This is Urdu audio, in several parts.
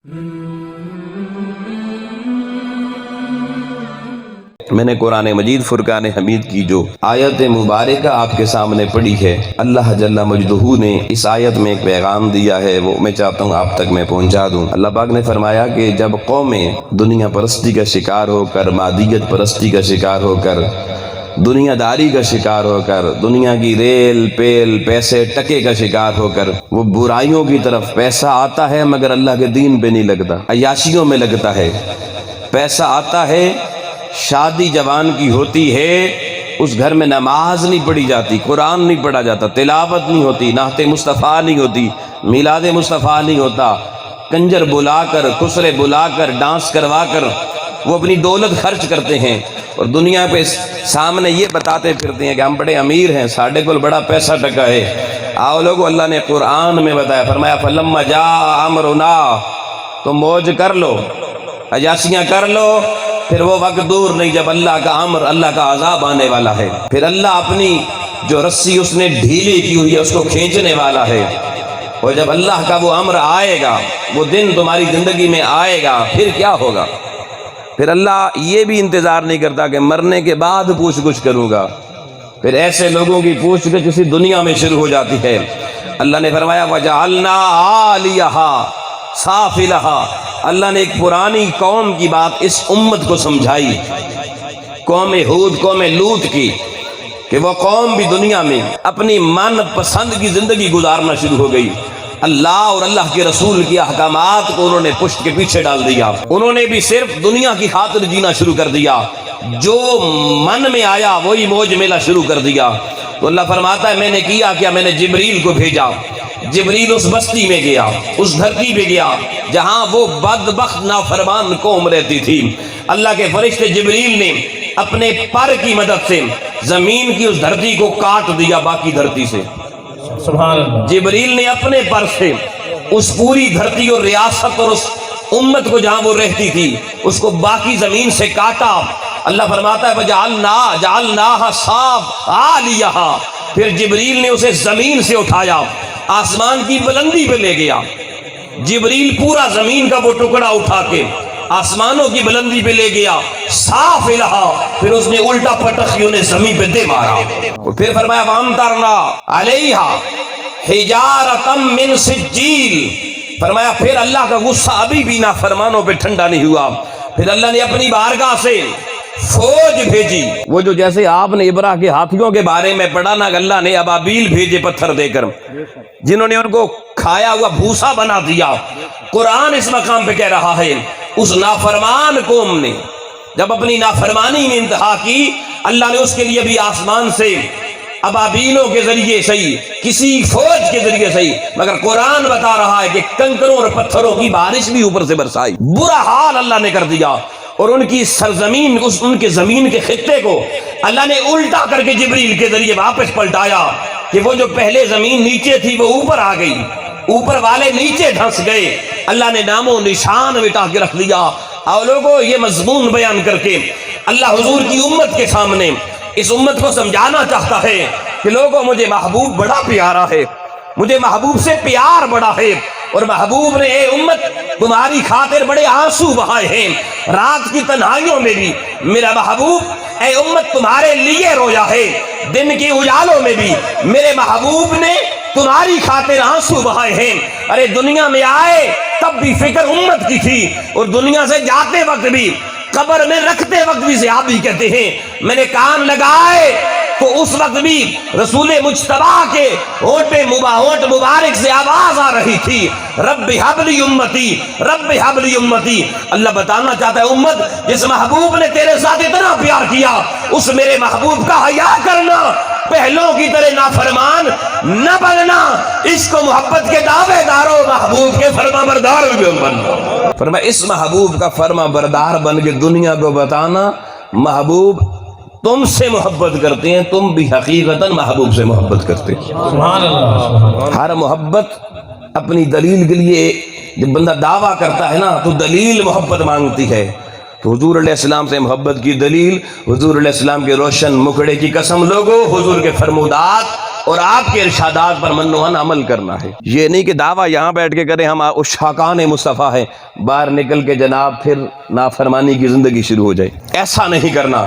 میں نے قرآن مجید فرقان حمید کی جو آیت مبارکہ آپ کے سامنے پڑھی ہے، اللہ جل مجدہ نے اس آیت میں ایک پیغام دیا ہے، وہ میں چاہتا ہوں آپ تک میں پہنچا دوں۔ اللہ پاک نے فرمایا کہ جب قومیں دنیا پرستی کا شکار ہو کر، مادیت پرستی کا شکار ہو کر، دنیا داری کا شکار ہو کر، دنیا کی ریل پیل پیسے ٹکے کا شکار ہو کر وہ برائیوں کی طرف، پیسہ آتا ہے مگر اللہ کے دین پہ نہیں لگتا، عیاشیوں میں لگتا ہے۔ پیسہ آتا ہے، شادی جوان کی ہوتی ہے، اس گھر میں نماز نہیں پڑھی جاتی، قرآن نہیں پڑھا جاتا، تلاوت نہیں ہوتی، نعت مصطفیٰ نہیں ہوتی، میلاد مصطفیٰ نہیں ہوتا، کنجر بلا کر، خسرے بلا کر، ڈانس کروا کر وہ اپنی دولت خرچ کرتے ہیں، اور دنیا پہ سامنے یہ بتاتے پھرتے ہیں کہ ہم بڑے امیر ہیں، ساڑھے کو بڑا پیسہ ٹکا ہے۔ آؤ لوگو، اللہ نے قرآن میں بتایا، فرمایا فَلَمَّا جَاءَ أَمْرُنَا، تو موج کر لو، عیاشیاں کر لو، پھر وہ وقت دور نہیں جب اللہ کا امر، اللہ کا عذاب آنے والا ہے، پھر اللہ اپنی جو رسی اس نے ڈھیلی کی ہوئی ہے اس کو کھینچنے والا ہے، اور جب اللہ کا وہ امر آئے گا، وہ دن تمہاری زندگی میں آئے گا، پھر کیا ہوگا؟ پھر اللہ یہ بھی انتظار نہیں کرتا کہ مرنے کے بعد پوچھ گچھ کروں گا، پھر ایسے لوگوں کی پوچھ گچھ اسی دنیا میں شروع ہو جاتی ہے۔ اللہ نے فرمایا وَجَعَلْنَا عَالِيَهَا سَافِلَهَا، اللہ نے ایک پرانی قوم کی بات اس امت کو سمجھائی، قوم ہود، قوم لوط کی، کہ وہ قوم بھی دنیا میں اپنی من پسند کی زندگی گزارنا شروع ہو گئی، اللہ اور اللہ کے رسول کی احکامات کو انہوں نے پشت کے پیچھے ڈال دیا، انہوں نے بھی صرف دنیا کی خاطر جینا شروع کر دیا، جو من میں آیا وہی موج میلا شروع کر دیا۔ تو اللہ فرماتا ہے میں نے کیا کیا، میں نے جبریل کو بھیجا، جبریل اس بستی میں گیا، اس دھرتی پہ گیا جہاں وہ بدبخت نافرمان قوم رہتی تھی۔ اللہ کے فرشتے جبریل نے اپنے پر کی مدد سے زمین کی اس دھرتی کو کاٹ دیا باقی دھرتی سے، سبحان اللہ۔ جبریل نے اپنے پر سے اس پوری دھرتی اور ریاست اور اس امت کو جہاں وہ رہتی تھی اس کو باقی زمین سے کاٹا۔ اللہ فرماتا ہے جعلناها عَالِيَهَا، پھر جبریل نے اسے زمین سے اٹھایا، آسمان کی بلندی پہ لے گیا، جبریل پورا زمین کا وہ ٹکڑا اٹھا کے آسمانوں کی بلندی پہ لے گیا، صاف الہا، پھر اس نے الٹا پٹخ انہیں زمین پہ دے مارا، اور پھر فرمایا وَأَمْطَرْنَا عَلَيْهَا حِجَارَةً مِّن سِجِّيلٍ، فرمایا پھر اللہ کا غصہ ابھی بھی نافرمانوں پہ ٹھنڈا نہیں ہوا، پھر اللہ نے اپنی بارگاہ سے فوج بھیجی، وہ جو جیسے آپ نے ابرا کے ہاتھیوں کے بارے میں پڑھا نا، اللہ نے ابابیل بھیجے پتھر دے کر، جنہوں نے ان کو کھایا ہوا بھوسا بنا دیا۔ قرآن اس مقام پہ کہہ رہا ہے اس نافرمان قوم نے جب اپنی نافرمانی میں انتہا کی، اللہ نے اس کے لیے بھی آسمان سے ابابیلوں کے ذریعے صحیح، کسی فوج کے ذریعے صحیح، مگر قرآن بتا رہا ہے کہ کنکروں اور پتھروں کی بارش بھی اوپر سے برسائی، برا حال اللہ نے کر دیا، اور ان کی سرزمین، ان کے زمین کے خطے کو اللہ نے الٹا کر کے جبریل کے ذریعے واپس پلٹایا، کہ وہ جو پہلے زمین نیچے تھی وہ اوپر آ گئی، اوپر والے نیچے دھنس گئے، اللہ نے نام و نشان مٹا کے رکھ دیا۔ اور لوگوں یہ مضمون بیان کر کے اللہ حضور کی امت کے سامنے اس امت کو سمجھانا چاہتا ہے کہ لوگوں مجھے محبوب بڑا پیارا ہے، مجھے محبوب سے پیار بڑا ہے، اور محبوب نے اے امت تمہاری خاطر بڑے آنسو بہائے ہیں، رات کی تنہائیوں میں بھی میرا محبوب اے امت تمہارے لیے رویا ہے، دن کے اجالوں میں بھی میرے محبوب نے تمہاری خاطر آنسو بہائے ہیں۔ ارے دنیا میں آئے تب بھی فکر امت کی تھی، اور دنیا سے جاتے وقت بھی، قبر میں رکھتے وقت بھی صحابی کہتے ہیں میں نے کان لگائے تو اس وقت بھی رسول مجتبیٰ کے ہونٹ مبارک سے آواز آ رہی تھی رب ہب لی امتی، رب ہب لی امتی۔ اللہ بتانا چاہتا ہے امت جس محبوب نے تیرے ساتھ اتنا پیار کیا، اس میرے محبوب کا حیا کرنا، پہلوں کی طرح نافرمان نہ بننا، اس کو محبت کے دعوے داروں، محبوب کے فرما بردار بھی بننا۔ فرمایا اس محبوب کا فرما بردار بن کے دنیا کو بتانا محبوب تم سے محبت کرتے ہیں، تم بھی حقیقتاً محبوب سے محبت کرتے ہیں۔ سبحان اللہ۔ ہر محبت اپنی دلیل کے لیے جب بندہ دعویٰ کرتا ہے نا تو دلیل محبت مانگتی ہے، تو حضور علیہ السلام سے محبت کی دلیل، حضور علیہ السلام کے روشن مکڑے کی قسم لوگو، حضور کے فرمودات اور آپ کے ارشادات پر منوہن عمل کرنا ہے۔ یہ نہیں کہ دعویٰ یہاں بیٹھ کے کریں ہم عشاقان مصطفیٰ ہیں، باہر نکل کے جناب پھر نافرمانی کی زندگی شروع ہو جائے، ایسا نہیں کرنا۔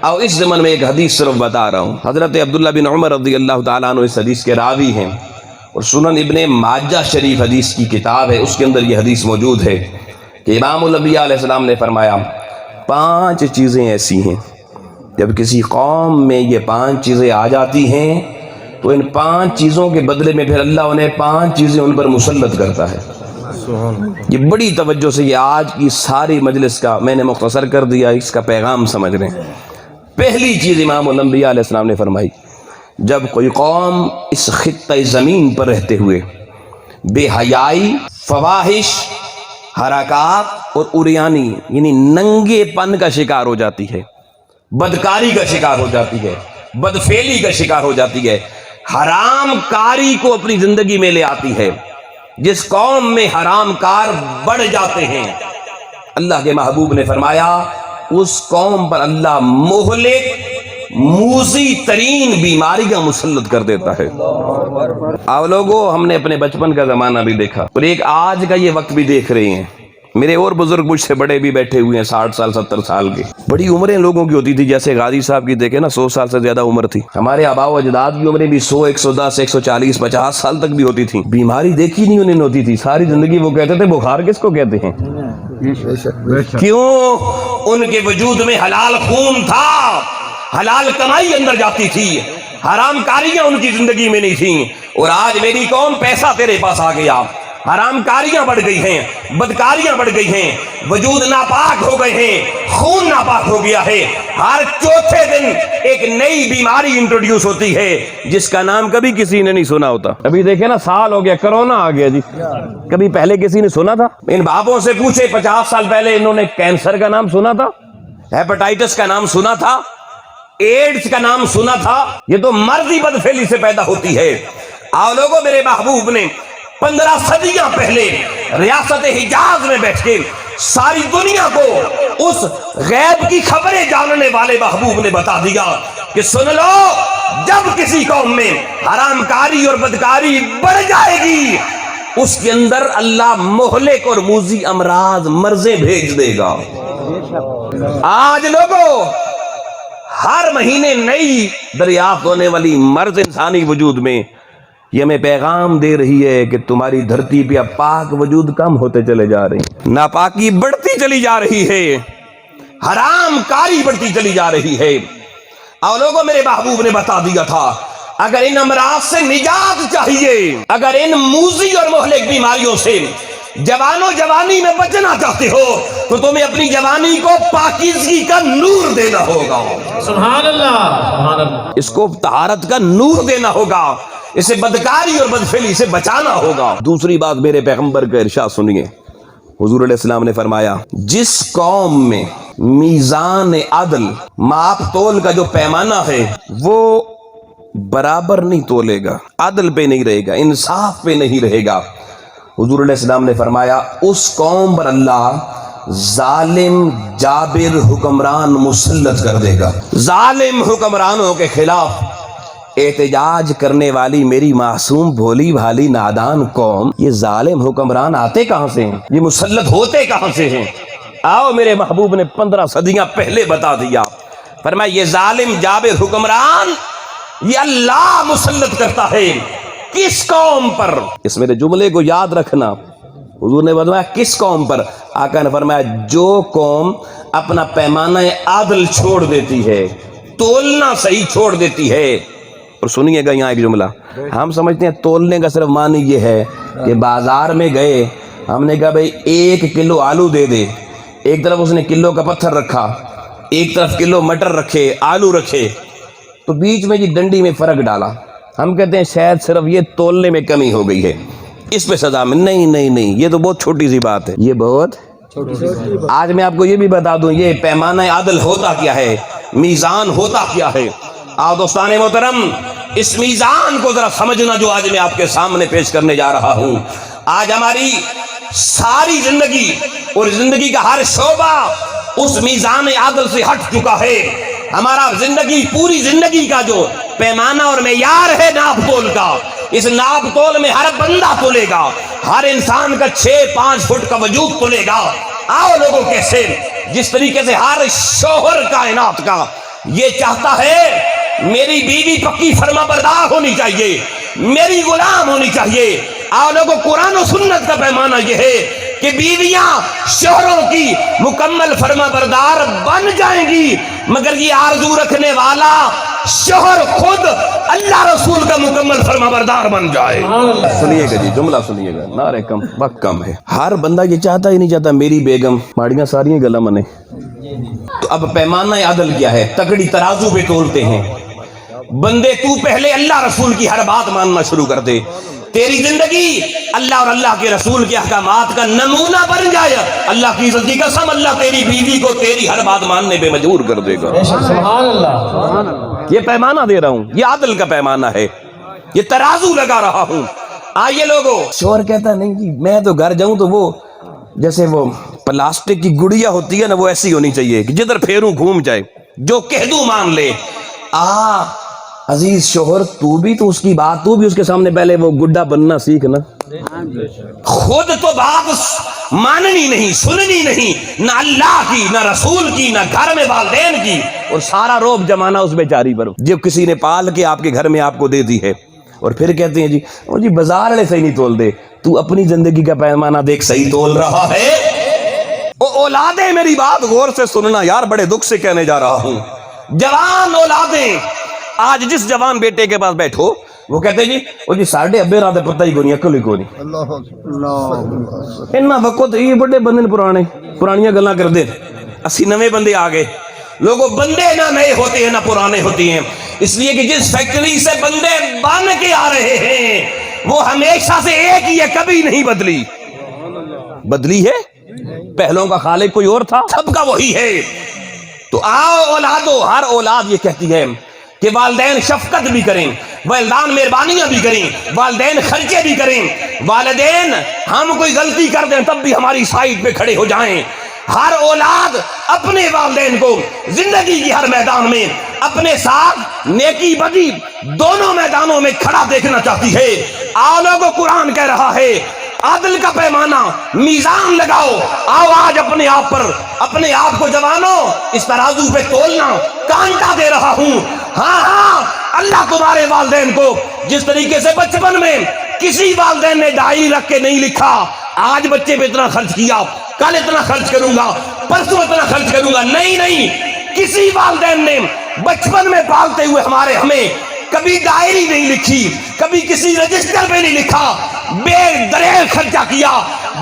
اور اس ضمن میں ایک حدیث صرف بتا رہا ہوں، حضرت عبداللہ بن عمر رضی اللہ تعالیٰ عنہ اس حدیث کے راوی ہیں، اور سنن ابن ماجہ شریف حدیث کی کتاب ہے، اس کے اندر یہ حدیث موجود ہے کہ امام الانبیاء علیہ السلام نے فرمایا 5 چیزیں ایسی ہیں جب کسی قوم میں یہ 5 چیزیں آ جاتی ہیں تو ان 5 چیزوں کے بدلے میں پھر اللہ انہیں 5 چیزیں ان پر مسلط کرتا ہے۔ یہ بڑی توجہ سے، یہ آج کی ساری مجلس کا میں نے مختصر کر دیا، اس کا پیغام سمجھ رہے ہیں۔ پہلی چیز امام الانبیاء علیہ السلام نے فرمائی، جب کوئی قوم اس خطہ زمین پر رہتے ہوئے بے حیائی، فواحش، حرکات اور عریانی یعنی ننگے پن کا شکار ہو جاتی ہے، بدکاری کا شکار ہو جاتی ہے، بدفعلی کا شکار ہو جاتی ہے، حرام کاری کو اپنی زندگی میں لے آتی ہے، جس قوم میں حرام کار بڑھ جاتے ہیں، اللہ کے محبوب نے فرمایا اس قوم پر اللہ مہلک موذی ترین بیماریاں مسلط کر دیتا ہے۔ آپ لوگوں، ہم نے اپنے بچپن کا زمانہ بھی دیکھا اور ایک آج کا یہ وقت بھی دیکھ رہے ہیں۔ میرے اور بزرگ مجھ سے بڑے بھی بیٹھے ہوئے ہیں، 60 سال 70 سال کے، بڑی عمریں لوگوں کی ہوتی تھی، جیسے غازی صاحب کی دیکھیں نا 100 سال سے زیادہ عمر تھی، ہمارے آباء و اجداد کی عمریں بھی 100 110 140 50 سال تک بھی ہوتی تھی، بیماری دیکھی نہیں انہیں ہوتی تھی، ساری زندگی وہ کہتے تھے بخار کس کو کہتے ہیں؟ کیوں؟ ان کے وجود میں حلال خون تھا، حلال کمائی اندر جاتی تھی، حرام کاریاں ان کی زندگی میں نہیں تھیں۔ اور آج میری قوم، پیسہ تیرے پاس آ گیا، حرام کاریاں بڑھ گئی ہیں، بدکاریاں بڑھ گئی ہیں، وجود ناپاک ہو گئے ہیں، خون ناپاک ہو گیا ہے، ہر چوتھے دن ایک نئی بیماری انٹروڈیوس ہوتی ہے جس کا نام کبھی کسی نے نہیں سنا ہوتا۔ ابھی دیکھیں نا، سال ہو گیا، کرونا آ گیا جی، کبھی پہلے کسی نے سنا تھا؟ ان بابوں سے پوچھے 50 سال پہلے انہوں نے کینسر کا نام سنا تھا؟ ہیپاٹائٹس کا نام سنا تھا؟ ایڈز کا نام سنا تھا؟ یہ تو مرضی بدفعلی سے پیدا ہوتی ہے۔ آؤ لوگوں، میرے محبوب نے 15 صدیاں پہلے ریاست حجاز میں بیٹھ کے ساری دنیا کو اس غیب کی خبریں جاننے والے محبوب نے بتا دیا کہ سن لو، جب کسی قوم میں حرام کاری اور بدکاری بڑھ جائے گی، اس کے اندر اللہ مہلک اور موذی امراض، مرضیں بھیج دے گا۔ آج لوگوں، ہر مہینے نئی دریافت ہونے والی مرض انسانی وجود میں یہ ہمیں پیغام دے رہی ہے کہ تمہاری دھرتی پہ اب پاک وجود کم ہوتے چلے جا رہے ہیں، ناپاکی بڑھتی چلی جا رہی ہے، حرام کاری بڑھتی چلی جا رہی ہے۔ اور لوگوں، میرے محبوب نے بتا دیا تھا، اگر ان امراض سے نجات چاہیے، اگر ان موذی اور مہلک بیماریوں سے جوانی میں بچنا چاہتے ہو تو تمہیں اپنی جوانی کو پاکیزگی کا نور دینا ہوگا۔ سبحان اللہ، سبحان اللہ۔ اس کو طہارت کا نور دینا ہوگا، اسے بدکاری اور بدفعلی سے بچانا ہوگا۔ دوسری بات، میرے پیغمبر کا ارشاد سنیے، حضور علیہ السلام نے فرمایا، جس قوم میں میزان عدل، ماپ تول کا جو پیمانہ ہے وہ برابر نہیں تولے گا، عدل پہ نہیں رہے گا، انصاف پہ نہیں رہے گا، حضور علیہ السلام نے فرمایا اس قوم پر اللہ ظالم جابر حکمران مسلط کر دے گا۔ ظالم حکمرانوں کے خلاف احتجاج کرنے والی میری معصوم بھولی بھالی نادان قوم، یہ ظالم حکمران آتے کہاں سے ہیں؟ یہ مسلط ہوتے کہاں سے ہیں؟ آؤ، میرے محبوب نے 15 صدیاں پہلے بتا دیا، فرمایا یہ ظالم جابر حکمران یہ اللہ مسلط کرتا ہے۔ کس قوم پر؟ اس میرے جملے کو یاد رکھنا، حضور نے فرمایا کس قوم پر؟ آقا نے فرمایا جو قوم اپنا پیمانہ عدل چھوڑ دیتی ہے، تولنا صحیح چھوڑ دیتی ہے۔ اور سنیے گا یہاں ایک جملہ، ہم سمجھتے ہیں تولنے کا صرف معنی یہ ہے کہ بازار میں گئے، ہم نے کہا بھئی 1 کلو آلو دے دے، ایک طرف اس نے کلو کا پتھر رکھا، ایک طرف کلو مٹر رکھے، آلو رکھے، تو بیچ میں یہ ڈنڈی میں فرق ڈالا، ہم کہتے ہیں شاید صرف یہ تولنے میں کمی ہو گئی ہے، اس پہ سزا میں نہیں، یہ تو بہت چھوٹی سی بات ہے، یہ بہت آج میں آپ کو یہ بھی بتا دوں یہ پیمانہ عدل ہوتا کیا ہے، میزان ہوتا کیا ہے۔ آؤ دوستان محترم، اس میزان کو ذرا سمجھنا جو آج میں آپ کے سامنے پیش کرنے جا رہا ہوں۔ آج ہماری ساری زندگی اور زندگی کا ہر شعبہ اس میزان عدل سے ہٹ چکا ہے۔ ہمارا زندگی، پوری زندگی کا جو پیمانہ اور معیار ہے ناپ تول کا. اس ناپ تول میں ہر بندہ تولے گا, ہر انسان کا 6-5 فٹ کا وجود تولے گا. آؤ لوگوں کیسے, جس طریقے سے ہر شوہر کائنات کا یہ چاہتا ہے میری بیوی پکی فرما بردار ہونی چاہیے, میری غلام ہونی چاہیے. آؤ لوگوں, قرآن و سنت کا پیمانہ یہ ہے کہ بیویاں شوہروں کی مکمل فرما بردار بن جائیں گی, مگر یہ آرزو رکھنے والا شوہر خود اللہ رسول کا مکمل فرما بردار بن جائے. سنیے گا جی, جملہ سنیے گا, نعرے کم وقت کم ہے. ہر بندہ یہ چاہتا ہی نہیں چاہتا میری بیگم ماڑیاں ساری گلا منے. تو اب پیمانہ عدل کیا ہے؟ تکڑی ترازو پہ تولتے ہیں. بندے تو پہلے اللہ رسول کی ہر بات ماننا شروع کر دے, تیری زندگی اللہ اور اللہ کے رسول کے احکامات کا نمونہ بن جائے. اللہ کی عزت کی قسم, اللہ تیری بیوی کو تیری ہر بات ماننے پہ مجبور کر دے گا. سبحان اللہ. یہ پیمانہ دے رہا ہوں, یہ عدل کا پیمانہ ہے, یہ ترازو لگا رہا ہوں. آئیے لوگوں, شوہر کہتا نہیں جی میں تو گھر جاؤں تو وہ جیسے وہ پلاسٹک کی گڑیا ہوتی ہے نا, وہ ایسی ہونی چاہیے کہ جدھر پھیروں گھوم جائے, جو کہہ دوں مان لے. عزیز شوہر, تو بھی تو اس کی بات, تو بھی اس کے سامنے پہلے وہ گڈا بننا سیکھ نا. خود تو بات ماننی نہیں, سننی نہیں, نہ اللہ کی, نہ رسول کی, نہ گھر میں والدین کی, اور سارا روب جمانا اس بیچاری پر جو کسی نے پال کے آپ کے گھر میں آپ کو دے دی ہے. اور پھر کہتے ہیں جی بازار والے صحیح نہیں تول دے, تو اپنی زندگی کا پیمانہ دیکھ صحیح تول رہا ہے. اولادیں, میری بات غور سے سننا یار, بڑے دکھ سے کہنے جا رہا ہوں. جوان اولادیں, آج جس جوان بیٹے کے پاس بیٹھو وہ کہتے ہیں جی ساڑھے ابے رات پتہ ہی کونی, عقل ہی کونی. اتنا وقت یہ بڑے بندے پرانے پرانیاں گلاں کر دے, اسی نوے بندے آ گئے. لوگوں, بندے نہ نئے ہوتے ہیں نہ پرانے ہوتے ہیں, اس لیے کہ جس فیکٹری سے بندے بن کے آ رہے ہیں وہ ہمیشہ سے ایک ہی ہے, کبھی نہیں بدلی. بدلی ہے, پہلوں کا خالق کوئی اور تھا, سب کا وہی ہے. تو آؤ اولادو, ہر اولاد یہ کہتی ہے کہ والدین شفقت بھی کریں, والدین مہربانیاں بھی کریں, والدین خرچے بھی کریں, والدین ہم کوئی غلطی کر دیں تب بھی ہماری سائٹ پہ کھڑے ہو جائیں. ہر اولاد اپنے والدین کو زندگی کی ہر میدان میں اپنے ساتھ نیکی بدی دونوں میدانوں میں کھڑا دیکھنا چاہتی ہے. آؤ لوگوں, قرآن کہہ رہا ہے عدل کا پیمانہ, میزان لگاؤ. آؤ آج اپنے آپ پر, اپنے آپ کو جوانوں اس ترازو پہ تولنا کانٹا دے رہا ہوں. ہاں, اللہ تمہارے والدین کو جس طریقے سے بچپن میں کسی والدین نے ڈائری رکھ کے نہیں لکھا آج بچے پہ اتنا خرچ کیا, کل اتنا خرچ کروں گا, پرسوں اتنا خرچ کروں گا, نہیں, کسی والدین نے بچپن میں پالتے ہوئے ہمیں کبھی ڈائری نہیں لکھی, کبھی کسی رجسٹر پہ نہیں لکھا, بے دریغ خرچہ کیا.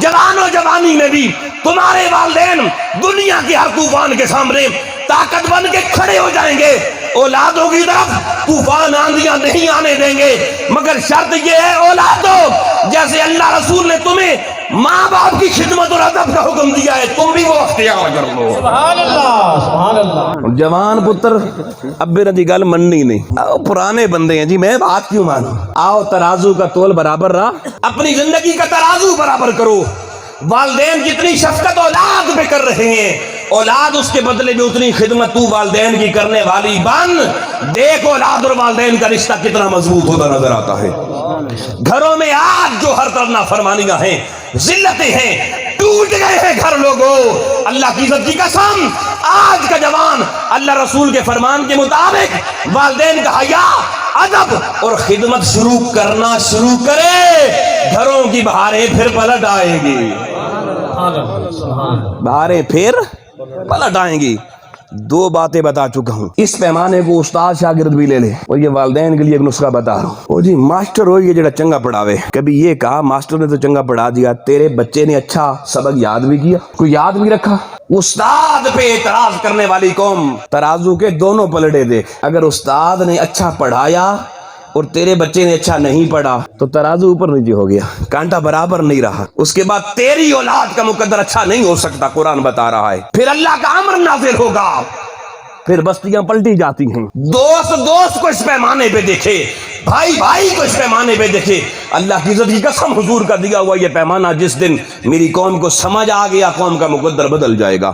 جوانوں جوانی میں بھی تمہارے والدین دنیا کے ہر طوفان کے سامنے طاقت بن کے کھڑے ہو جائیں گے. اولادوں کی طرف طوفان آندیاں نہیں آنے دیں گے, مگر شرط یہ ہے اولادوں جیسے اللہ رسول نے تمہیں ماں باپ کی خدمت اور ادب کا حکم دیا ہے, تم بھی وہ اختیار کر لو. سبحان اللہ, سبحان اللہ. جوان پتر ابے ردی گل مننی نہیں, آؤ پرانے بندے ہیں جی, میں بات کیوں مانوں. آؤ ترازو کا تول برابر رہا, اپنی زندگی کا ترازو برابر کرو. والدین جتنی شفقت اولاد پہ کر رہے ہیں, اولاد اس کے بدلے میں اتنی خدمت تو والدین کی کرنے والی بن. دیکھ اولاد اور والدین کا رشتہ کتنا مضبوط ہوتا نظر آتا ہے. گھروں میں آج جو ہر طرح نافرمانیاں ہیں, ذلتیں ہیں, ٹوٹ گئے ہیں گھر. لوگوں, اللہ کی عزت کی قسم, آج کا جوان اللہ رسول کے فرمان کے مطابق والدین کا حیا, ادب اور خدمت کرنا شروع کرے, گھروں کی بہاریں پھر پلٹ آئیں گی. بہاریں پھر پلٹ آئیں گی. دو باتیں بتا چکا ہوں. اس پیمانے کو استاد شاگرد بھی لے لے, اور یہ والدین کے لیے ایک نسخہ بتا رہا ہوں. او جی ماسٹر ہو یہ جڑا چنگا پڑھاوے, کبھی یہ کہا ماسٹر نے تو چنگا پڑھا دیا, تیرے بچے نے اچھا سبق یاد بھی کیا, کوئی یاد بھی رکھا؟ استاد پہ اعتراض کرنے والی قوم ترازو کے دونوں پلڑے دیکھ. اگر استاد نے اچھا پڑھایا اور تیرے بچے نے اچھا نہیں پڑھا تو ترازو اوپر نیچے ہو گیا, کانٹا برابر نہیں رہا. اس کے بعد تیری اولاد کا مقدر اچھا نہیں ہو سکتا, قرآن بتا رہا ہے. پھر اللہ کا امر نازل ہوگا, پھر بستیاں پلٹی جاتی ہیں. دوست کو اس پیمانے پہ دیکھے, بھائی کو اس پیمانے پہ دیکھے. اللہ کی عزت کی قسم, حضور کا دیا ہوا یہ پیمانہ جس دن میری قوم کو سمجھ آ گیا, قوم کا مقدر بدل جائے گا.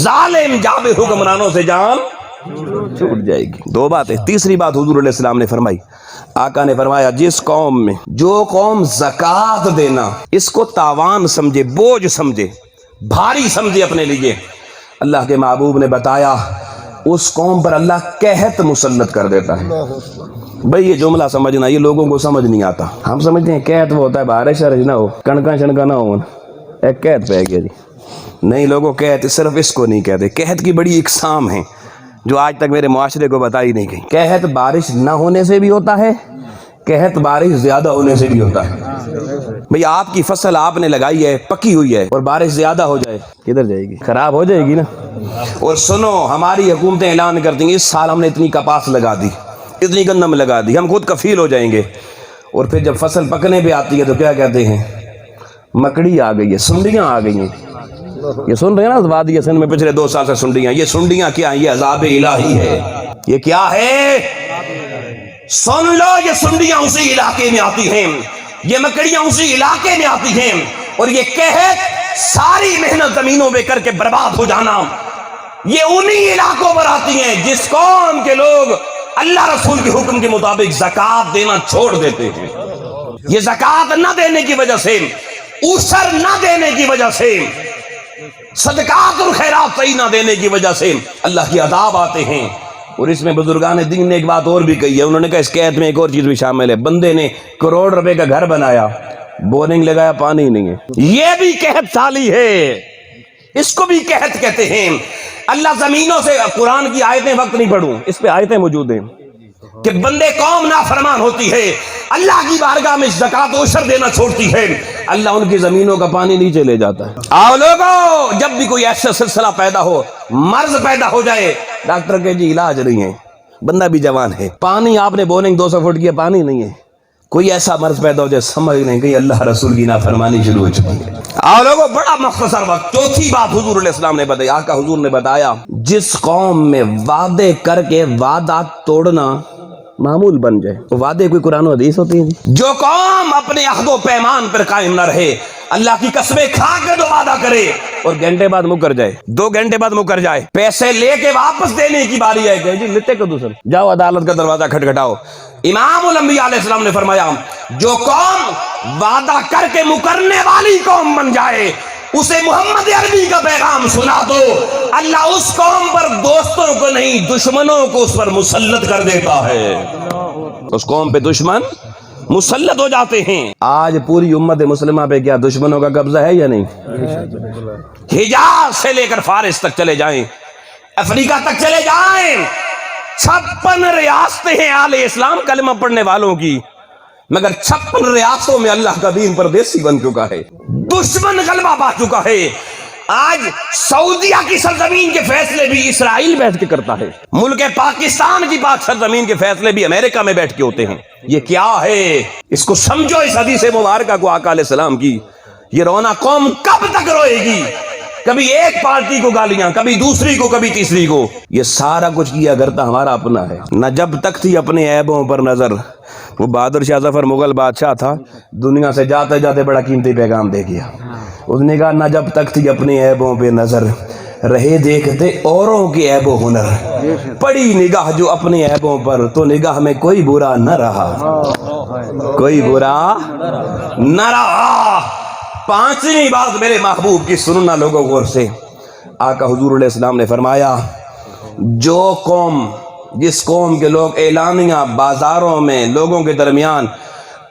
ظالم جابر حکمرانوں سے جان چھوٹ جائے گی۔ دو باتیں۔ تیسری بات حضور علیہ السلام نے فرمائی، آقا نے فرمایا جس قوم میں جو قوم زکوٰۃ دینا اس کو تاوان سمجھے، بوجھ سمجھے، بھاری سمجھے اپنے لیے، اللہ کے محبوب نے بتایا اس قوم پر اللہ قحط مسلط کر دیتا ہے۔ بھئی یہ جملہ سمجھنا، یہ لوگوں کو سمجھ نہیں آتا۔ ہم سمجھتے ہیں قحط وہ ہوتا ہے بارش نہ ہو، کڑکا شنکا نہ ہو، ایک قحط پہ گیا جی۔ نہیں لوگوں، قحط صرف اس کو نہیں کہتے، قحط کی بڑی اقسام ہیں جو آج تک میرے معاشرے کو بتائی نہیں گئی۔ قحط بارش نہ ہونے سے بھی ہوتا ہے، قحط بارش زیادہ ہونے سے بھی ہوتا ہے۔ بھئی آپ کی فصل آپ نے لگائی ہے، پکی ہوئی ہے، اور بارش زیادہ ہو جائے کدھر جائے گی؟ خراب ہو جائے گی نا۔ اور سنو، ہماری حکومتیں اعلان کرتی ہیں اس سال ہم نے اتنی کپاس لگا دی، اتنی گندم لگا دی، ہم خود کفیل ہو جائیں گے، اور پھر جب فصل پکنے پہ آتی ہے تو کیا کہتے ہیں؟ مکڑی آ گئی ہے، سنڈیاں آ گئی ہیں۔ یہ سن رہے ہیں نا وادی سندھ میں پچھلے 2 سال سے سنڈیاں، یہ سنڈیاں کیا ہیں؟ یہ عذاب الہی ہے۔ یہ کیا ہے؟ سن لو، یہ سنڈیاں اسی علاقے میں آتی ہیں، یہ مکڑیاں اسی علاقے میں آتی ہیں، اور یہ قحط ساری محنت زمینوں پہ کر کے برباد ہو جانا یہ انہی علاقوں پر آتی ہیں جس قوم کے لوگ اللہ رسول کے حکم کے مطابق زکوٰۃ دینا چھوڑ دیتے ہیں۔ یہ زکوٰۃ نہ دینے کی وجہ سے، عشر نہ دینے کی وجہ سے، صدقات اور خیرات صحیح نہ دینے کی وجہ سے اللہ کی عذاب آتے ہیں۔ اور اس میں بزرگان دین نے ایک بات اور بھی کہی ہے، انہوں نے کہا اس قحط میں ایک اور چیز بھی شامل ہے۔ بندے نے کروڑ روپے کا گھر بنایا، بورنگ لگایا، پانی نہیں ہے، یہ بھی قحط سالی ہے، اس کو بھی قحط کہتے ہیں۔ اللہ زمینوں سے، قرآن کی آیتیں وقت نہیں پڑھوں، اس پہ آیتیں موجود ہیں کہ بندے قوم نافرمان ہوتی ہے، اللہ کی بارگاہ میں زکوٰۃ و عشر دینا چھوڑتی ہے، اللہ ان کی زمینوں کا پانی نیچے لے جاتا ہے۔ آؤ لوگو، جب بھی کوئی ایسا سلسلہ پیدا ہو، مرض پیدا ہو جائے، ڈاکٹر کہ جی علاج نہیں ہے، بندہ بھی جوان ہے، پانی آپ نے بورنگ 200 فٹ کی پانی نہیں ہے، کوئی ایسا مرض پیدا ہو جائے، سمجھ لیں کہ اللہ رسول کی نافرمانی شروع ہو چکی ہے۔ آؤ لوگو، بڑا مختصر وقت، چوتھی بات حضور علیہ السلام نے بتائی، آقا حضور نے بتایا جس قوم میں وعدے کر کے وعدہ توڑنا معمول بن جائے، تو وعدے کوئی قرآن و حدیث ہوتی ہیں؟ جو قوم اپنے عہد و پیمان پر قائم نہ رہے، اللہ کی قسمیں کھا کے جو وعدہ کرے اور گھنٹے بعد مکر جائے، 2 گھنٹے بعد مکر جائے، پیسے لے کے واپس دینے کی باری ہے کہ جی لیتے کو دوسر جاؤ عدالت کا دروازہ کھٹکھٹاؤ۔ امام الانبیاء علیہ السلام نے فرمایا جو قوم وعدہ کر کے مکرنے والی قوم بن جائے، اسے محمد عربی کا پیغام سنا دو، اللہ اس قوم پر دوستوں کو نہیں دشمنوں کو اس پر مسلط کر دیتا ہے، اس قوم پہ دشمن مسلط ہو جاتے ہیں۔ آج پوری امت مسلمہ پہ کیا دشمنوں کا قبضہ ہے یا نہیں؟ حجاز سے لے کر فارس تک چلے جائیں، افریقہ تک چلے جائیں، 56 ریاستیں ہیں اہل اسلام کلمہ پڑھنے والوں کی، مگر 56 ریاستوں میں اللہ کا دین پردیسی بن چکا ہے، دشمن غلبہ پا چکا ہے۔ آج سعودیہ کی سرزمین کے فیصلے بھی اسرائیل بیٹھ کے کرتا ہے، ملک پاکستان کی پاک سرزمین کے فیصلے بھی امریکہ میں بیٹھ کے ہوتے ہیں۔ یہ کیا ہے؟ اس کو سمجھو، اس حدیث مبارکہ کو آقا علیہ السلام کی۔ یہ رونا قوم کب تک روئے گی؟ کبھی ایک پارٹی کو گالیاں، کبھی دوسری کو، کبھی تیسری کو، یہ سارا کچھ کیا کرتا ہمارا اپنا ہے۔ نہ جب تک تھی اپنے عیبوں پر نظر، وہ بہادر شاہ ظفر مغل بادشاہ تھا، دنیا سے جاتے جاتے بڑا قیمتی پیغام دے گیا، اس نے کہا نہ جب تک تھی اپنے عیبوں پہ نظر، رہے دیکھتے اوروں کے عیب و ہنر، پڑی نگاہ جو اپنے عیبوں پر تو نگاہ میں کوئی برا نہ رہا، کوئی برا نہ رہا۔ 5ویں بات میرے محبوب کی سننا لوگوں غور سے، آقا حضور علیہ السلام نے فرمایا جو قوم، جس قوم کے لوگ اعلانیہ بازاروں میں لوگوں کے درمیان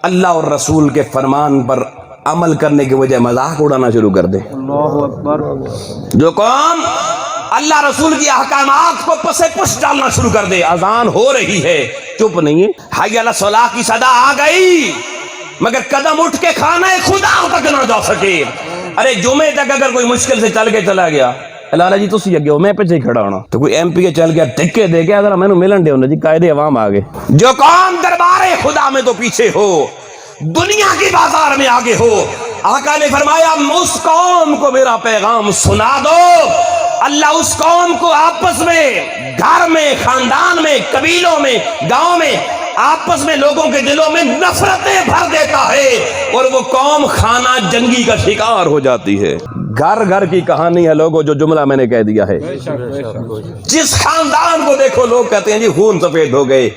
اللہ اور رسول کے فرمان پر عمل کرنے کی وجہ مذاق اڑانا شروع کر دے، جو قوم اللہ رسول کی احکامات کو پس پش ڈالنا شروع کر دے، اذان ہو رہی ہے چپ نہیں ہے، حی علی الصلاۃ کی صدا آ گئی مگر قدم اٹھ کے کھانا خدا تک نہ جا سکے۔ ارے جمعے تک اگر کوئی مشکل سے چل کے چلا گیا، لالا جی تسی اگے ہو میں پیچھے کھڑا ہونا، تو کوئی ایم پی چل گیا ٹھکے دے گیا ذرا مینوں ملن دیو جی، قائد عوام آ گئے۔ جو قوم دربار خدا میں تو پیچھے ہو، دنیا کی بازار میں آگے ہو، آقا نے فرمایا اس قوم کو میرا پیغام سنا دو، اللہ اس قوم کو آپس میں، گھر میں، خاندان میں، قبیلوں میں، گاؤں میں، آپس میں لوگوں کے دلوں میں نفرتیں بھر دیتا ہے، اور وہ قوم خانہ جنگی کا شکار ہو جاتی ہے۔ گھر گھر کی کہانی ہے لوگوں، جو جملہ میں نے کہہ دیا ہے۔ جس خاندان کو دیکھو لوگ کہتے ہیں جی خون سفید ہو گئے،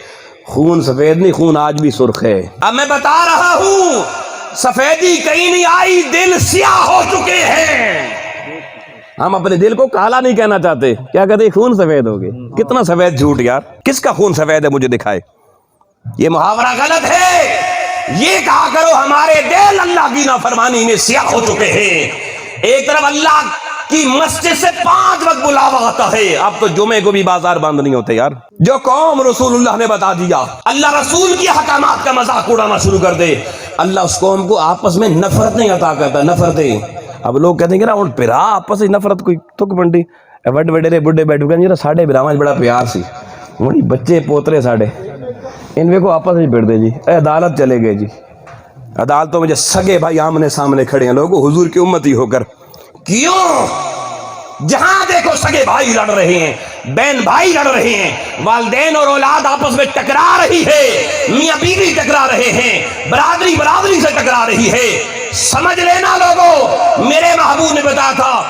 خون سفید نہیں، خون آج بھی سرخ ہے۔ اب میں بتا رہا ہوں سفیدی کہیں نہیں آئی، دل سیاہ ہو چکے ہیں۔ ہم اپنے دل کو کالا نہیں کہنا چاہتے، کیا کہتے ہیں خون سفید ہو گئے۔ کتنا سفید جھوٹ یار، کس کا خون سفید ہے مجھے دکھائے۔ یہ محاورہ غلط ہے، یہ کہا کرو ہمارے دل اللہ کی نافرمانی میں سیاہ ہو چکے ہیں۔ ایک طرف اللہ کی مسجد سے 5 وقت بلاوا آتا ہے، اب تو جمعے کو بھی بازار بند نہیں ہوتے یار۔ جو قوم رسول اللہ نے بتا دیا، اللہ رسول کی حکامات کا مذاق اڑانا شروع کر دے، اللہ اس قوم کو آپس میں نفرت نہیں عطا کرتا، نفرتیں۔ اب لوگ کہتے ہیں کہ نا ان پھرا آپس میں نفرت کوئی تک منڈی وڈ وڈیرے بڈھے بیٹھو گے ساڑھے براواں بڑا پیار سی، وہی بچے پوترے ساڑھے ان کو آپس میں بڑھ دے جی، عدالت چلے گئے جی، عدالتوں میں جو سگے بھائی آمنے سامنے کھڑے ہیں لوگوں حضور کی امتی ہو کر، کیوں؟ جہاں دیکھو سگے بھائی لڑ رہے ہیں، بہن بھائی لڑ رہے ہیں، والدین اور اولاد آپس میں ٹکرا رہی ہے، میاں بیوی ٹکرا رہے ہیں، برادری برادری سے ٹکرا رہی ہے۔ سمجھ لینا لوگوں، میرے محبوب نے بتایا تھا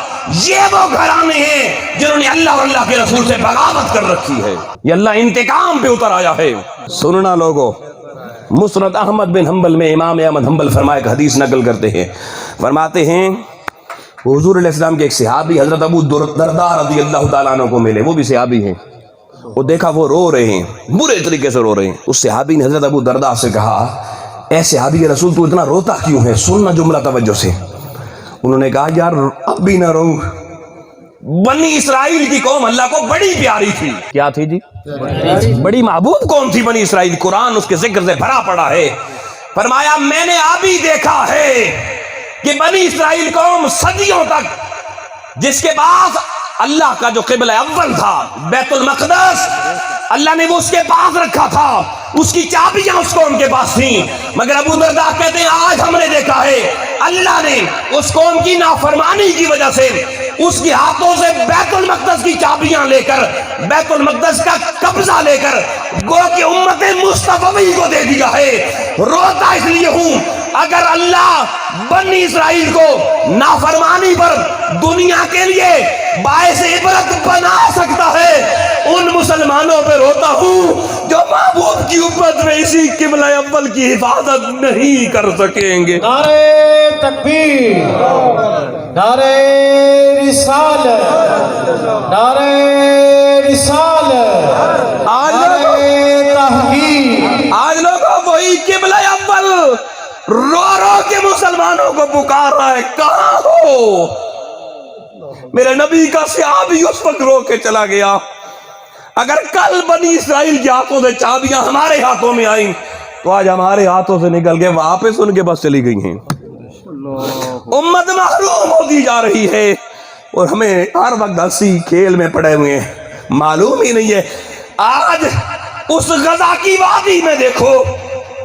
یہ وہ گھرانے ہیں جنہوں نے اللہ اور اللہ کے رسول سے بغاوت کر رکھی ہے، یہ اللہ انتقام پہ اتر آیا ہے۔ سننا لوگوں، مسند احمد بن حنبل میں امام احمد حنبل فرمائے کہ حدیث نقل کرتے ہیں، فرماتے ہیں حضور علیہ السلام کے ایک صحابی حضرت ابو درداء رضی اللہ تعالیٰ عنہ کو ملے، وہ بھی صحابی ہیں، وہ دیکھا وہ رو رہے ہیں، برے طریقے سے رو رہے ہیں۔ اس صحابی نے حضرت ابو درداء سے کہا اے صحابی رسول تو اتنا روتا کیوں ہے، سننا جملہ توجہ سے۔ انہوں نے کہا یار اب بھی نہ رو، بنی اسرائیل کی قوم اللہ کو بڑی پیاری تھی۔ کیا تھی جی؟ بڑی محبوب قوم تھی بنی اسرائیل، قرآن اس کے ذکر سے بھرا پڑا ہے۔ فرمایا میں نے ابھی دیکھا ہے کہ بنی اسرائیل قوم صدیوں تک جس کے پاس اللہ کا جو قبلہ اول تھا بیت المقدس، اللہ نے وہ اس کے پاس رکھا تھا، اس کی چابیاں اس قوم کے پاس تھیں، مگر ابو درداء کہتے ہیں آج ہم نے دیکھا ہے اللہ نے اس قوم کی نافرمانی کی وجہ سے اس کے ہاتھوں سے بیت المقدس کی چابیاں لے کر، بیت المقدس کا قبضہ لے کر گو کہ امت مصطفی کو دے دیا ہے۔ روتا اس لیے ہوں اگر اللہ بنی اسرائیل کو نافرمانی پر دنیا کے لیے باعث عبرت بنا سکتا ہے، ان مسلمانوں پہ روتا ہوں جو محبوب کی امت میں اسی قبلہ اول کی حفاظت نہیں کر سکیں گے۔ نعرہ تکبیر، نعرہ رسالت، نعرہ رسالت، نعرہ تحقیق۔ آج لوگوں وہی قبلہ اول رو رو کے مسلمانوں کو پکار رہا ہے، کہاں ہو؟ میرے نبی کا صحابی اس وقت رو کے چلا گیا۔ اگر کل بنی اسرائیل کے ہاتھوں سے چابیاں ہمارے ہاتھوں میں آئیں تو آج ہمارے ہاتھوں سے نکل کے واپس ان کے بس چلی گئی ہیں۔ امت محروم ہوتی جا رہی ہے اور ہمیں ہر وقت ہنسی کھیل میں پڑے ہوئے ہیں، معلوم ہی نہیں ہے۔ آج اس غزہ کی وادی میں دیکھو،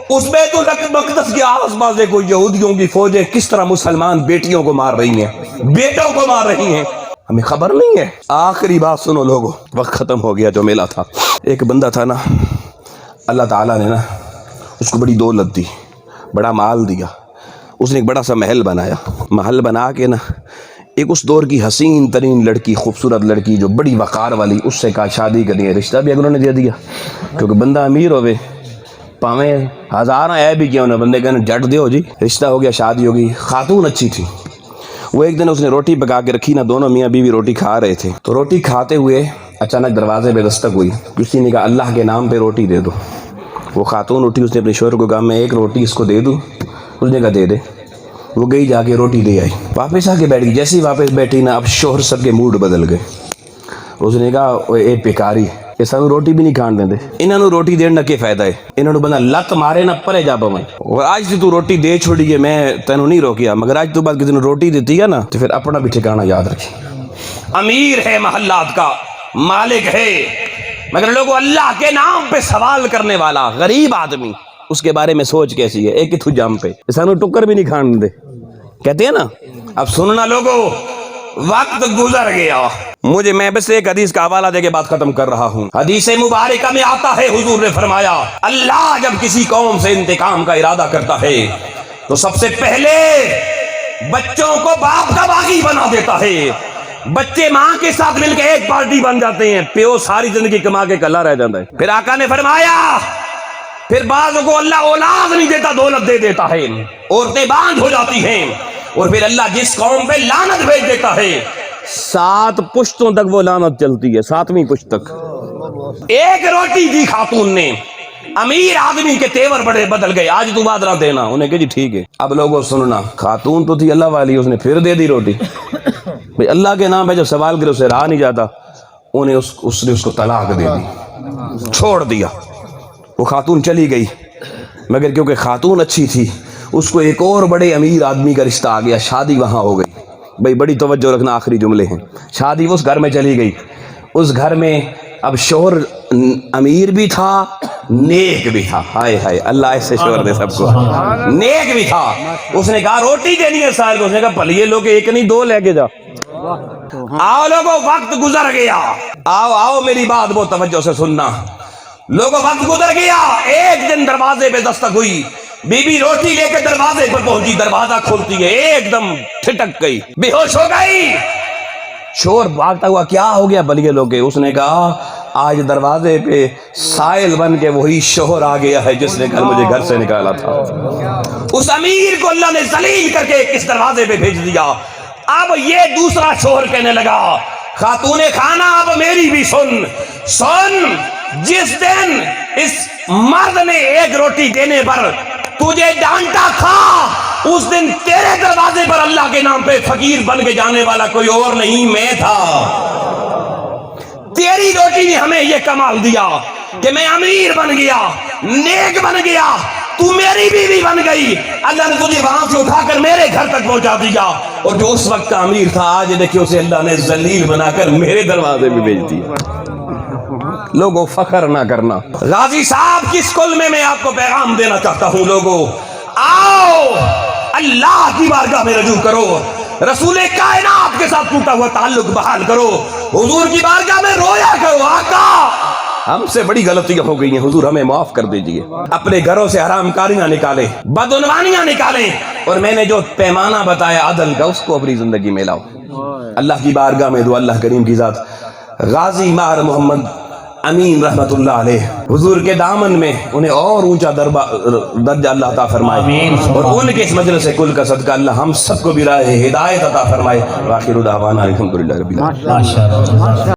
اس بیت المقدس کے آس پاس دیکھو یہودیوں کی فوجیں کس طرح مسلمان بیٹیوں کو مار رہی ہیں، بیٹوں کو مار رہی ہیں، ہمیں خبر نہیں ہے۔ آخری بات سنو لوگوں، وقت ختم ہو گیا جو میلہ تھا۔ ایک بندہ تھا نا، اللہ تعالیٰ نے نا اس کو بڑی دولت دی، بڑا مال دیا، اس نے ایک بڑا سا محل بنایا، محل بنا کے نا ایک اس دور کی حسین ترین لڑکی، خوبصورت لڑکی جو بڑی وقار والی، اس سے کہا شادی کرنی ہے، رشتہ بھی اگر انہوں نے دے دیا، کیونکہ بندہ امیر ہوئے پاویں ہزاراں اے بھی کیا انہیں بندے کہنے جٹ دیو جی، رشتہ ہو گیا، شادی ہو گئی، خاتون اچھی تھی۔ وہ ایک دن اس نے روٹی پکا کے رکھی نا، دونوں میاں بیوی روٹی کھا رہے تھے، تو روٹی کھاتے ہوئے اچانک دروازے پہ دستک ہوئی، کسی نے کہا اللہ کے نام پہ روٹی دے دو۔ وہ خاتون اٹھی، اس نے اپنے شوہر کو کہا میں ایک روٹی اس کو دے دوں، اس نے کہا دے دے۔ وہ گئی جا کے روٹی دے آئی، واپس آ کے بیٹھ گئی، جیسے ہی واپس بیٹھی نا اب شوہر سب کے موڈ بدل گئے۔ اس نے کہا اے پیکاری، یہ سانو روٹی بھی نہیں کھان دیں دے، انہوں نے روٹی دین نہ کے فائدہ ہے، انہوں نے بندہ لت مارے نہ پرے جا پویں، اور آج سے تو روٹی دے چھوڑی ہے، میں تینوں نہیں روکیا، مگر آج تو بعد کسی نے روٹی دیتی ہے نا تو پھر اپنا بھی ٹھکانہ یاد رکھی۔ امیر ہے محلات کا، مالک ہے، مگر لوگوں اللہ کے نام پہ سوال کرنے والا غریب آدمی، اس کے بارے میں سوچ کیسی ہے، ایک ہی تھو جام پہ سانو ٹکر بھی نہیں کھان دے، کہتے ہیں نا۔ اب سننا لوگوں، وقت گزر گیا، میں بس ایک حدیث کا حوالہ دے کے بات ختم کر رہا ہوں۔ حدیث مبارکہ میں آتا ہے، حضور نے فرمایا اللہ جب کسی قوم سے انتقام کا ارادہ کرتا ہے تو سب سے پہلے بچوں کو باپ کا باغی بنا دیتا ہے. بچے ماں کے ساتھ مل کے ایک پارٹی بن جاتے ہیں, پیو ساری زندگی کما کے کلا رہ جاتا ہے. پھر آقا نے فرمایا پھر بعضوں کو اللہ اولاد نہیں دیتا, دولت دے دیتا ہے, عورتیں باندھ ہو جاتی ہیں, اور پھر اللہ جس قوم پہ لعنت بھیج دیتا ہے 7 پشتوں تک وہ لعنت چلتی ہے, 7ویں پشت تک. ایک روٹی دی خاتون نے, امیر آدمی کے تیور بڑے بدل گئے, آج تو بات نہ دینا, انہیں کہ جی ٹھیک ہے. اب لوگوں سننا, خاتون تو تھی اللہ والی, اس نے پھر دے دی روٹی. بھئی اللہ کے نام پہ جب سوال کرے اسے رہا نہیں جاتا, اس نے اس کو طلاق دے دی, چھوڑ دیا. وہ خاتون چلی گئی, مگر کیونکہ خاتون اچھی تھی اس کو ایک اور بڑے امیر آدمی کا رشتہ آ گیا, شادی وہاں ہو گئی. بھئی بڑی توجہ رکھنا, آخری جملے ہیں. شادی اس گھر میں چلی گئی, اس گھر میں اب شوہر امیر بھی تھا, نیک بھی تھا. ہائے ہائے, اللہ ایسے شوہر دے سب کو. نیک بھی تھا. اس نے کہا روٹی دینی ہے سائل کو, اس نے کہا پلیے لوگ ایک نہیں 2 لے کے جا. آؤ لوگوں, وقت گزر گیا. آؤ میری بات بہت توجہ سے سننا. لوگوں وقت گزر گیا. ایک دن دروازے پہ دستک ہوئی, بی بی روٹی لے کے دروازے پر پہنچی, دروازہ کھولتی ہے, ایک دم ٹھٹک گئی, بے ہوش ہو گئی. شور بھاگتا ہوا, کیا ہو گیا بلیے لوگ؟ اس نے کہا آج دروازے پہ سائل بن کے وہی شوہر آ گیا ہے جس نے کل مجھے گھر سے نکالا تھا. اس امیر کو اللہ نے ذلیل کر کے اس دروازے پہ بھیج دیا. اب یہ دوسرا شوہر کہنے لگا, خاتون خانہ اب میری بھی سن, جس دن اس مرد نے ایک روٹی دینے پر تجھے ڈانٹا تھا, اس دن تیرے دروازے پر اللہ کے نام پہ فقیر بن کے جانے والا کوئی اور نہیں, میں تھا. تیری روٹی نے ہمیں یہ کمال دیا کہ میں امیر بن گیا, نیک بن گیا, تو میری بیوی بن گئی. اللہ نے تجھے وہاں سے اٹھا کر میرے گھر تک پہنچا دیا, اور جو اس وقت کا امیر تھا آج دیکھیں اسے اللہ نے ذلیل بنا کر میرے دروازے پہ بھیج دیا. لوگوں فخر نہ کرنا. غازی صاحب کس کل میں آپ کو پیغام دینا چاہتا ہوں, لوگوں آؤ اللہ کی بارگاہ میں رجوع کرو, رسول کائنات کے ساتھ ٹوٹا ہوا تعلق بحال کرو, حضور کی بارگاہ میں رویا کرو, آقا ہم سے بڑی غلطیاں ہو گئی ہیں, حضور ہمیں معاف کر دیجئے. اپنے گھروں سے حرام کاریاں نکالیں, بدعنوانیاں نکالیں, اور میں نے جو پیمانہ بتایا عدل کا اس کو اپنی زندگی میں لاؤ. اللہ کی بارگاہ میں دو اللہ کریم کی ذات, غازی ماہر محمد امین رحمت اللہ علیہ, حضور کے دامن میں انہیں اور اونچا درجہ اللہ عطا فرمائے, اور ان کے اس مجلس کل کا صدقہ اللہ ہم سب کو بھی راہ ہدایت عطا فرمائے. وآخر دعوانا الحمدللہ رب العالمین.